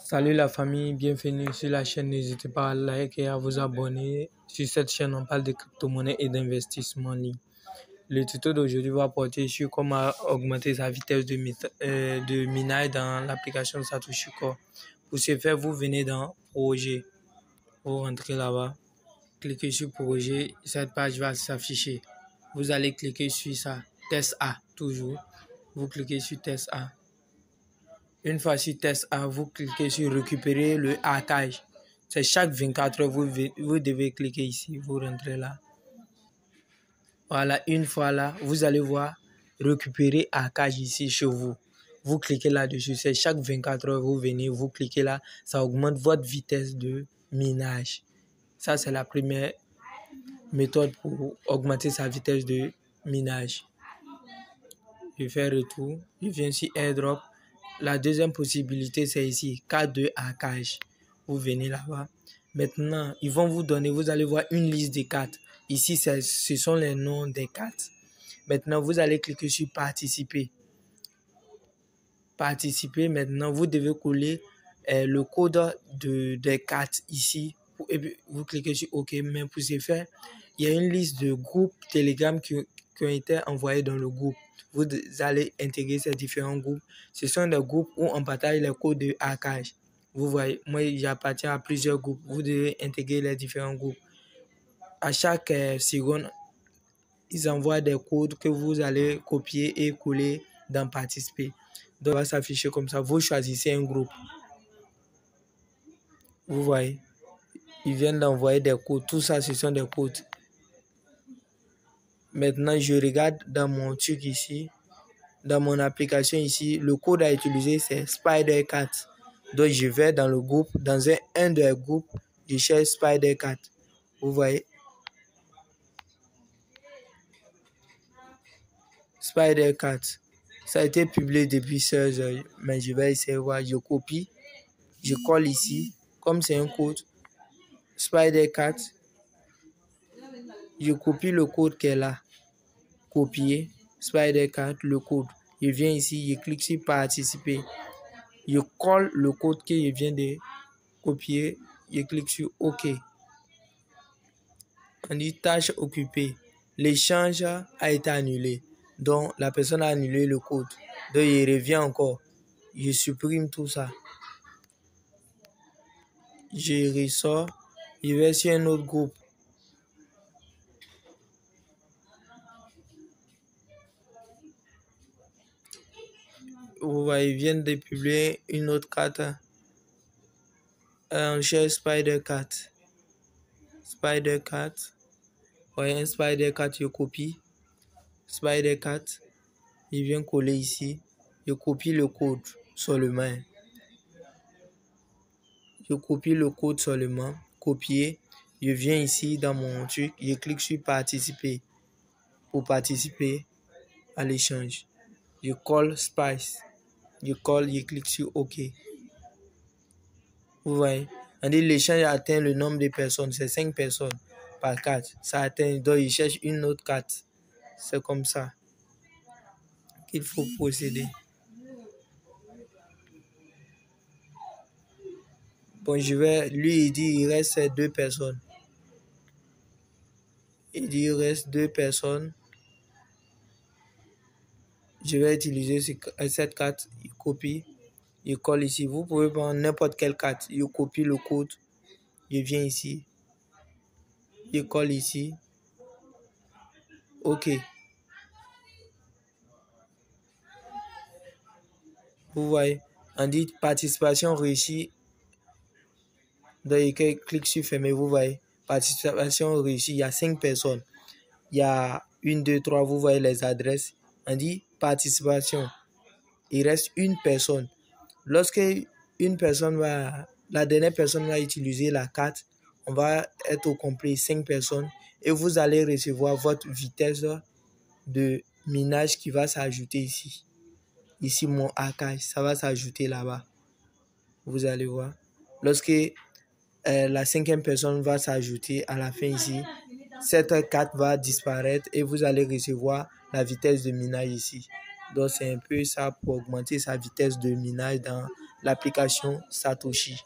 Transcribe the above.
Salut la famille, bienvenue sur la chaîne. N'hésitez pas à liker et à vous abonner. Sur cette chaîne, on parle de crypto-monnaie et d'investissement en ligne. Le tuto d'aujourd'hui va porter sur comment augmenter sa vitesse de minage dans l'application Satoshi Core. Pour ce faire, vous venez dans Projet. Vous rentrez là-bas, cliquez sur Projet. Cette page va s'afficher. Vous allez cliquer sur ça, Test A, toujours. Vous cliquez sur Test A. Une fois sur Test A, vous cliquez sur Récupérer le hackage. C'est chaque 24 heures, vous devez cliquer ici, vous rentrez là. Voilà, une fois là, vous allez voir Récupérer hackage ici chez vous. Vous cliquez là-dessus, c'est chaque 24 heures, vous venez, vous cliquez là, ça augmente votre vitesse de minage. Ça, c'est la première méthode pour augmenter sa vitesse de minage. Je fais retour, je viens sur AirDrop. La deuxième possibilité, c'est ici, carte de hackage. Vous venez là-bas. Maintenant, ils vont vous donner, vous allez voir une liste de cartes. Ici, ce sont les noms des cartes. Maintenant, vous allez cliquer sur Participer. Participer, maintenant, vous devez coller le code des cartes ici. Et puis, vous cliquez sur OK. Mais pour ce faire, il y a une liste de groupes Telegram qui ont été envoyés dans le groupe. Vous allez intégrer ces différents groupes. Ce sont des groupes où on partage les codes de hackage. Vous voyez, moi j'appartiens à plusieurs groupes. Vous devez intégrer les différents groupes. À chaque seconde, ils envoient des codes que vous allez copier et coller dans Participer. Donc, ça va s'afficher comme ça. Vous choisissez un groupe. Vous voyez, ils viennent d'envoyer des codes. Tout ça, ce sont des codes. Maintenant, je regarde dans mon truc ici. Dans mon application ici, le code à utiliser, c'est SpiderCat. Donc, je vais dans le groupe, dans un des groupes, je cherche SpiderCat. Vous voyez? SpiderCat. Ça a été publié depuis 16 heures, mais je vais essayer de voir. Je copie, je colle ici. Comme c'est un code, SpiderCat, je copie le code qui est là. Copier, SpiderCat, le code. Je viens ici, je clique sur Participer. Je colle le code que je viens de copier. Je clique sur OK. On dit tâche occupée. L'échange a été annulé. Donc, la personne a annulé le code. Donc, il revient encore. Je supprime tout ça. Je ressors. Je vais sur un autre groupe. Vous voyez, ils viennent de publier une autre carte. On cherche SpiderCat. SpiderCat. Voyez, un SpiderCat, je copie. SpiderCat. Il vient coller ici. Je copie le code seulement. Je copie le code seulement. Copier. Je viens ici dans mon truc. Je clique sur Participer. Pour participer à l'échange. Je colle Spice. Je colle, je clique sur OK. Vous voyez. On dit l'échange atteint le nombre de personnes. C'est 5 personnes par carte. Ça atteint. Donc, il cherche une autre carte. C'est comme ça qu'il faut procéder. Bon, lui, il dit il reste 2 personnes. Il dit il reste 2 personnes. Je vais utiliser cette carte. Il copie. Il colle ici. Vous pouvez prendre n'importe quelle carte. Je copie le code. Je viens ici. Je colle ici. OK. Vous voyez. On dit participation réussie. Donc, il clique sur fermer. Vous voyez. Participation réussie. Il y a 5 personnes. Il y a 1, 2, 3. Vous voyez les adresses. On dit participation. Il reste une personne. Lorsque la dernière personne va utiliser la carte, on va être au complet 5 personnes et vous allez recevoir votre vitesse de minage qui va s'ajouter ici. Ici, mon hackage, ça va s'ajouter là-bas. Vous allez voir. Lorsque la 5e personne va s'ajouter à la fin ici, cette carte va disparaître et vous allez recevoir la vitesse de minage ici. Donc, c'est un peu ça pour augmenter sa vitesse de minage dans l'application Satoshi.